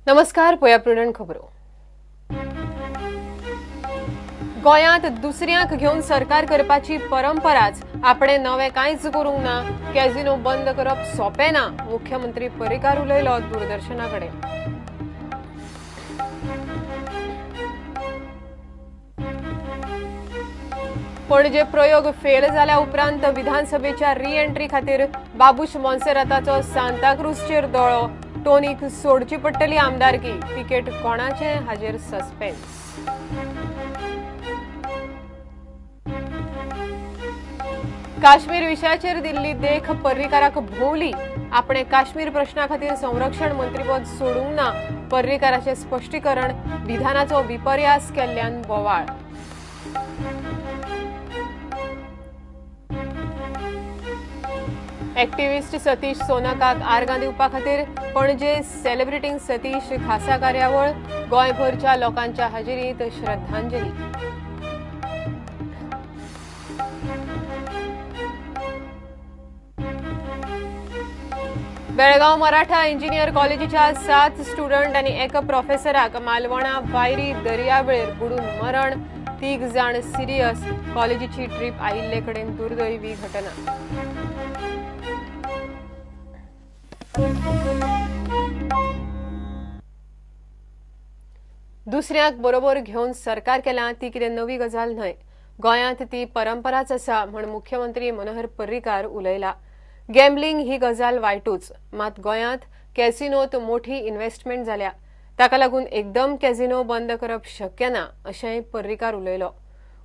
नमस्कार, पळया प्रुडंट खबरो. गोंयांत दुसऱ्यांक घेवन सरकार करपाची परंपराच आपणे नवे कांयच करूंक ना. कॅझिनो बंद करप सोंपें ना. मुख्यमंत्री पर्रीकार उलयलो दूरदर्शनाकडेन. पणजे प्रयोग फेल जाल्या उपरांत विधानसभेच्या रिएंट्री खातीर बाबूश मोन्सेराताचो सांताक्रूजचेर दोळो. टोनीक सोडची पडटली आमदारकी. तिकेट कोणाचे हाजेर सस्पेन्स. काश्मीर विशयाचेर दिल्ली देख पर्रीकाराक भोवली. आपणे काश्मीर प्रश्ना खातीर संरक्षण मंत्रीपद सोडूंक ना. पर्रीकाराचे स्पश्टीकरण. विधानाचो विपर्यास केल्ल्यान बोवाळ. एक्टिव्हिस्ट सतीश सोनाकाक आर्गां दिवपा खातीर पणजे सेलिब्रेटिंग सतीश खासा कार्यावळ. गोंयभरच्या लोकांच्या हाजेरींत श्रद्धांजली. बेळगाव मराठा इंजिनियर कॉलेजीच्या 7 स्टुडंट आनी 1 प्रोफेसराक मालवणा वायरी दर्यावेळेर बुडून मरण. 3 जाण सिरियस. कॉलेजीची ट्रीप आयिल्ले कडेन दुर्दैवी घटना. दुसऱ्याक बरोबर घेवन सरकार केला ती कितें नवी गजाल न्हय. गोंयांत ती परंपराच आसा म्हण मुख्यमंत्री मनोहर पर्रीकार उलयला. गॅम्बलिंग ही गजाल वायटूच, मात गोंयांत कॅसिनोत मोठी इन्व्हेस्टमेंट जाल्या. ताका लागून एकदम कॅझिनो बंद करप शक्य ना अशेंय पर्रीकार उलयलो.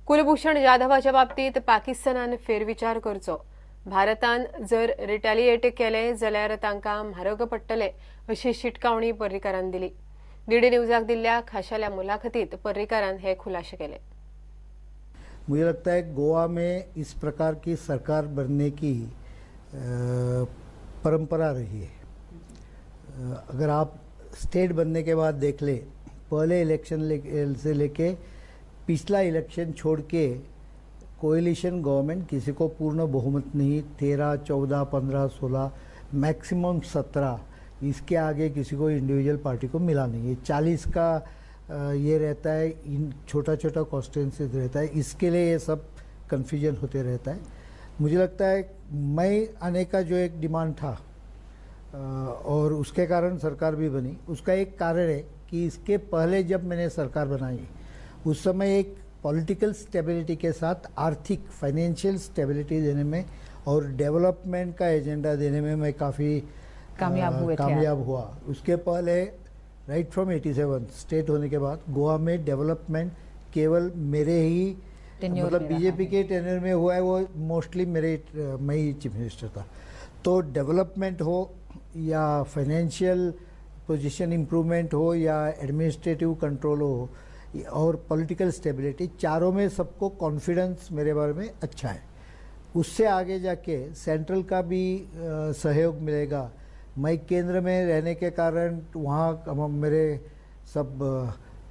कुलभूषण जाधवाच्या बाबतीत पाकिस्तानान फेरविचार करचो. भारतान जर रिटॅलिएट केले जाल्यार तांकां म्हारग पडटले अशी शिटकावणी पर्रीकारान दिली. डीडी न्यूजाक दिल्ल्या खाशाल्या मुलाखतीत पर्रीकारान हे खुलासे केले. मुझे लगता है गोवा में इस प्रकार की सरकार बनने की परंपरा रही है. अगर आप स्टेट बनने के बाद देख ले, पहले इलेक्शन से लेके पिछला इलेक्शन छोड़ के कोएलिशन गवर्नमेंट किसी को पूर्ण बहुमत नहीं, 13, 14, 15, 16 मैक्सिमम 17, इसके आगे किसी को इंडिविजुअल पार्टी को मिला नहीं है. 40 का ये रहता है, इन छोटा छोटा कॉन्स्टिट्यूंसीज रहता है, इसके लिए ये सब कन्फ्यूजन होते रहता है. मुझे लगता है मई आने का जो एक डिमांड था और उसके कारण सरकार भी बनी, उसका एक कारण है कि इसके पहले जब मैंने सरकार बनाई उस समय एक पॉलिटिकल स्टेबिलिटी के साथ आर्थिक फाइनेंशियल स्टेबिलिटी देने में और डेवलपमेंट का एजेंडा देने में मैं काफ़ी कामयाब हुआ. उसके पहले राइट फ्रॉम 87 स्टेट होने के बाद गोवा में डेवलपमेंट केवल मेरे ही मतलब बीजेपी के टेन्योर में हुआ है. वो मोस्टली मैं ही चीफ मिनिस्टर था. तो डेवलपमेंट हो या फाइनेंशियल पोजीशन इम्प्रूवमेंट हो या एडमिनिस्ट्रेटिव कंट्रोल हो और पॉलिटिकल स्टेबिलिटी, चारों में सबको कॉन्फिडेंस मेरे बारे में अच्छा है. उससे आगे जाके सेंट्रल का भी सहयोग मिलेगा. मैं केंद्र में रहने के कारण वहाँ मेरे सब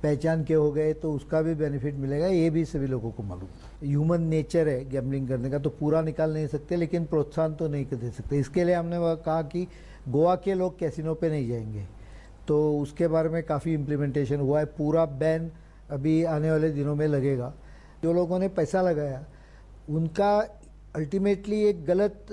पहचान के हो गए, तो उसका भी बेनिफिट मिलेगा. ये भी सभी लोगों को मालूम. ह्यूमन नेचर है गैम्बलिंग करने का, तो पूरा निकाल नहीं सकते लेकिन प्रोत्साहन तो नहीं दे सकते. इसके लिए हमने कहा कि गोवा के लोग कैसीनो पे नहीं जाएंगे, तो उसके बारे में काफ़ी इम्प्लीमेंटेशन हुआ है. पूरा बैन अभी आने वाले दिनों में लगेगा. जो लोगों ने पैसा लगाया उनका अल्टीमेटली एक गलत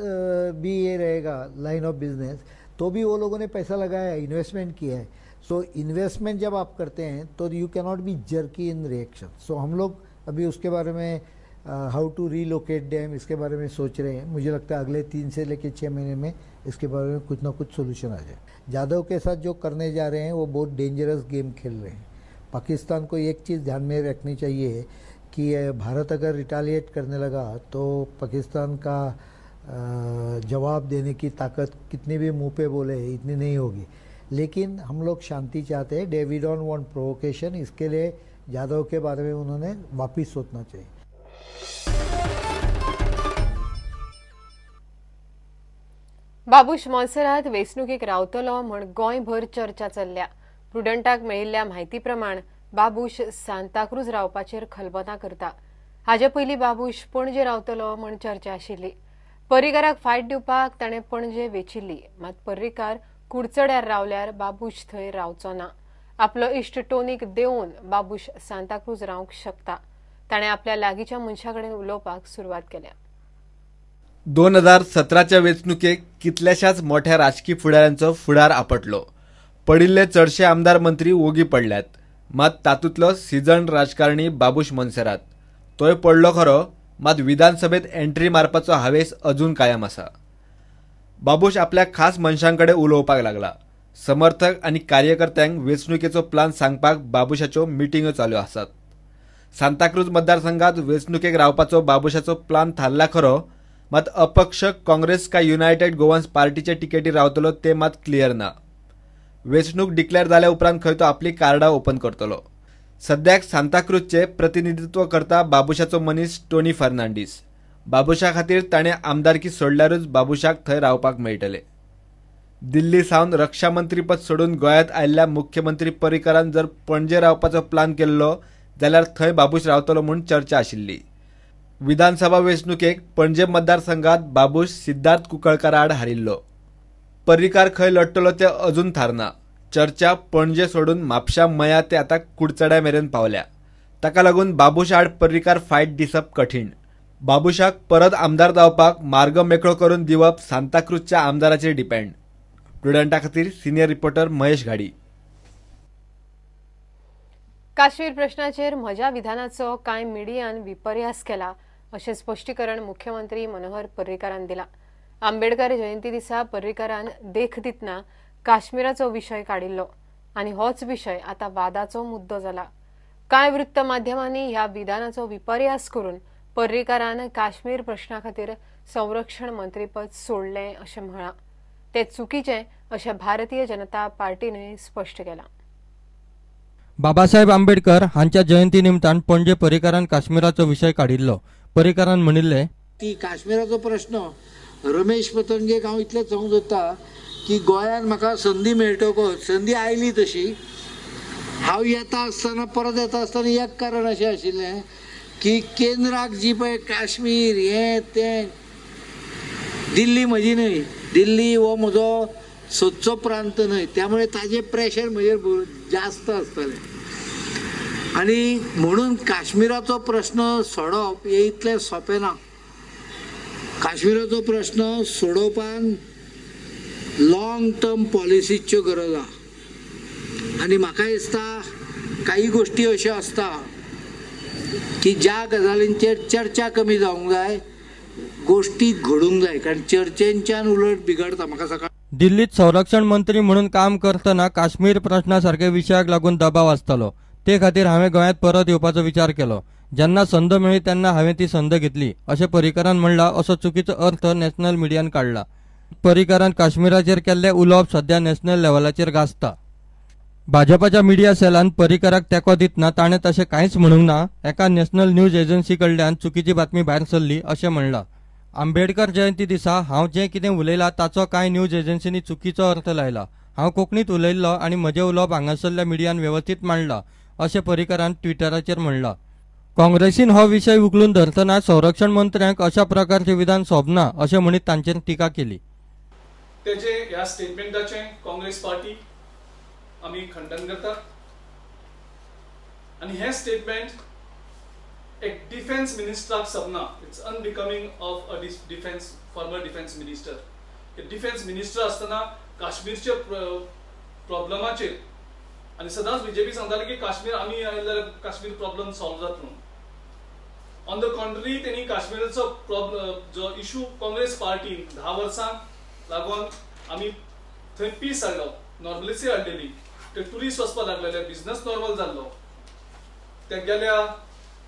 भी ये रहेगा लाइन ऑफ बिजनेस, तो भी वो लोगों ने पैसा लगाया है, इन्वेस्टमेंट किया है. सो इन्वेस्टमेंट जब आप करते हैं तो you can not be jerky in reaction. So हम लोग अभी उसके बारे में हाउ टू रीलोकेट डैम, इसके बारे में सोच रहे हैं. मुझे लगता है अगले 3 से लेकर 6 महीने में इसके बारे में कुछ ना कुछ सोल्यूशन आ जाए. जाधव के साथ जो करने जा रहे हैं वो बहुत डेंजरस गेम खेल रहे हैं. पाकिस्तान को एक चीज़ ध्यान में रखनी चाहिए कि भारत अगर रिटालिएट करने लगा तो पाकिस्तान का जवाब देने की ताकत कितनी भी मुंह पे बोले इतनी नहीं होगी. लेकिन हम लोग शांति चाहते हैं. We don't want provocation. इसके लिए जाधव के बारे में उन्होंने वापिस सोचना चाहिए. बाबूश मोन्सेरात वेंचणुकेक रावतलो म्हण गोंयभर चर्चा चल्ल्या. प्रुडंटाक मेळिल्ल्या म्हायती प्रमाण बाबूश सांताक्रूज रावपाचेर खलबतां करता. हाचे पयलीं बाबूश पणजे रावतलो म्हण चर्चा आशिल्ली. पर्रीकाराक फायट दिवपाक ताणें पणजे वेचिल्ली, मात पर्रीकार कुडचड्यार रावल्यार बाबूश थंय रावचो ना. आपलो इश्ट टोनीक देऊन बाबूश सांताक्रूज रावंक शकता. ताणें आपल्या लागींच्या मनशाकडेन उलोवपाक सुरवात केल्या. 2017च्या वेंचणुकेक कितल्याशाच मोठ्या राजकीय फुडाऱ्यांचो फुडार आपटलो. पडिल्ले चडशे आमदार मंत्री ओगी पडल्यात. मात तातूंतलो सिजन राजकारणी बाबूश मोन्सेरात. तोय पडलो खरो, मात विधानसभेत एंट्री मारपाचो हावेस अजून कायम आसा. बाबूश आपल्या खास मनशांकडे उलोवपाक लागला. समर्थक आनी कार्यकर्त्यांक वेंचणुकेचो प्लान सांगपाक बाबूशाच्यो मिटिंग्यो चालू आसात. सांताक्रूज मतदारसंघात वेंचणुकेक रावपाचो बाबूशाचो प्लान थारला खरो, मात अपक्ष काँग्रेस काय युनायटेड गोवन्स पार्टीचे टिकेटी रावतलो ते मात क्लियर ना. वेंचणूक डिक्लेअर जाल्या उपरांत खंय तो आपली कार्डां ओपन करतलो. सद्याक सांताक्रूजचे प्रतिनिधित्व करता बाबूशाचो मनीस टोनी फर्नांडीस. बाबूशा खातीर ताणें आमदारकी सोडल्यारूच बाबूशाक थंय रावपाक मेळटलें. दिल्ली सावन रक्षा मंत्रीपद सोडून गोंयांत आयिल्ल्या मुख्यमंत्री पर्रीकारान जर पणजे रावपाचो प्लान केल्लो जाल्यार थंय बाबूश रावतलो म्हूण चर्चा आशिल्ली. विधानसभा वेंचणुकेक पणजे मतदारसंघात बाबूश सिद्धार्थ कुंकळकारा आड हारिल्लो. पर्रीकार खंय लढटलो तें अजून थारना. चर्चा पणजे सोडून म्हापशा मया ते आतां कुडचड्या मेरेन पावल्या. ताका लागून बाबूश आड पर्रीकार फायट दिसप कठीण. बाबूशाक परत आमदार जावपाक मार्ग मेकळो करून दिवप सांताक्रूजच्या आमदाराचेर डिपेंड. प्रुडंटा खातीर सिनियर रिपोर्टर महेश घाडी. काश्मीर प्रश्नाचेर म्हज्या विधानाचो कांय मिडियान विपर्यास केला अशें स्पश्टीकरण मुख्यमंत्री मनोहर पर्रीकारान दिला. आंबेडकर जयंती दिसा पर्रीकारान देख दितना काश्मीराचो विशय काडिल्लो आनी होच विशय आतां वादाचो मुद्दो जाला. कांय वृत्त माध्यमांनी ह्या विधानाचो विपर्यास करून पर्रीकारान काश्मीर प्रश्ना खातीर संरक्षण मंत्रीपद सोडलें अशें म्हळां. ते चुकीचें अशें भारतीय जनता पार्टीनय स्पश्ट केलां. बाबासाहेब आंबेडकर हांच्या जयंती निमतान पणजे पर्रीकारान काश्मीराचो विशय काडिल्लो. पर्रीकारान म्हणिल्ले की काश्मीराचो प्रश्न रमेश पतंगेक हांव इतलें सांगूंक सोदतां की गोंयांत म्हाका संदी मेळटकच संदी आयली तशी हांव येता आसतना परत येता आसतना एक कारण अशें आशिल्लें की केंद्राक जी पळय काश्मीर हें तें दिल्ली म्हजी न्हय, दिल्ली हो म्हजो सोदचो प्रांत न्हय, त्यामुळे ताजें प्रेशर म्हजेर जास्त आसतलें आनी म्हणून काश्मीराचो प्रश्न सोडप हें इतलें सोंपें ना. काश्मीराचो प्रश्न सोडोवपान लॉंग टर्म पॉलिसीच्यो गरज आसा आनी म्हाका दिसता काही गोष्टी अश्यो आसता की ज्या गजालींचेर चर्चा कमी जावंक जाय, गोष्टी घडूंक जाय, कारण चर्चेंच्यान उलट बिगडटा. म्हाका सकाळ दिल्लीत संरक्षण मंत्री म्हणून काम करतना काश्मीर प्रश्नासारख्या विशयाक लागून दबाव आसतालो. ते खातीर हांवें गोंयांत परत येवपाचो विचार केलो. जेन्ना संद मेळ्ळी तेन्ना हांवें ती संद घेतली अशें पर्रीकारान म्हणलां. असो चुकीचो अर्थ नॅशनल मिडियान काडला. पर्रीकारान काश्मीराचेर केल्लें उलोवप सध्या नॅशनल लेव्हलाचेर गाजता. भाजपाच्या मिडिया सेलान पर्रीकाराक तेंको दितना ताणें तशें कांयच म्हणूंक ना. एका नॅशनल न्यूज एजन्सी कडल्यान चुकीची बातमी भायर सरली अशें म्हणलां. आंबेडकर जयंती दिसा हांव जें कितें उलयलां ताचो कांय न्यूज एजन्सींनी चुकीचो अर्थ लायला. हांव कोंकणीत उलयल्लो आनी म्हजें उलोवप हांगासरल्या मिडियान वेवस्थीत मांडलां अशें पर्रीकारान ट्विटराचेर म्हणलां. काँग्रेसीन हो विशय उखलून धरतना संरक्षण मंत्र्यांक अशा प्रकारचें विधान सोबना अशें म्हणीत तांचेर टिका केली. तेजे ह्या स्टेटमेंटाचें काँग्रेस पार्टी आमी खंडन करता आनी हें स्टेटमेंट एक डिफेन्स मिनिस्टराक सबना. It's unbecoming of a defence farmer defence minister. Defence minister आसतना काश्मीरच्या प्रॉब्लमाचेर आनी सदांच बीजेपी सांगताली की काश्मीर आमी आयल्यार काश्मीर प्रॉब्लम सॉल्व जाता म्हणून. ऑन द कॉन्ट्ररी तेणी काश्मीराचो प्रॉब्लम जो इशू काँग्रेस पार्टीन 10 वर्सां लागून आमी थंय पीस हाडलो, नॉर्मलिसी हाडलेली. ते ट्युरिस्ट वचपाक लागलेले, बिझनस नॉर्मल जाल्लो. ते गेल्या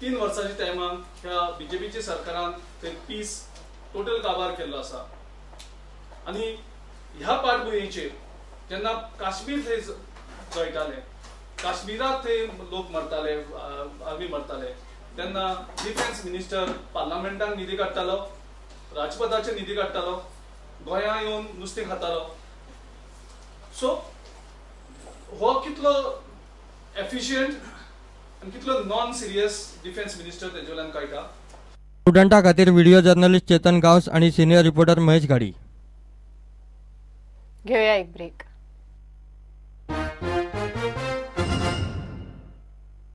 3 वर्सांच्या टायमान ह्या बीजेपीच्या सरकारान थंय पीस टोटल काबार केल्लो आसा. आनी ह्या पाटभुंयेचेर जेन्ना काश्मीर थंय जळटाले, काश्मीरात थंय लोक मरताले, आर्मी मरताले, तेन्ना डिफेन्स मिनिस्टर पार्लमेंटाक निधी काडटालो, राजपथाचेर निधी काडटालो, गोंयांत येवन नुस्तें खातालो. सो हो कितलो एफिशियंट आनी कितलो नॉन सिरियस डिफेन्स मिनिस्टर तेजे वयल्यान कळटा. स्टुडंटा खातीर व्हिडिओ जर्नलिस्ट चेतन गांवस आनी सिनियर रिपोर्टर महेश घाडी. घेऊया एक ब्रेक.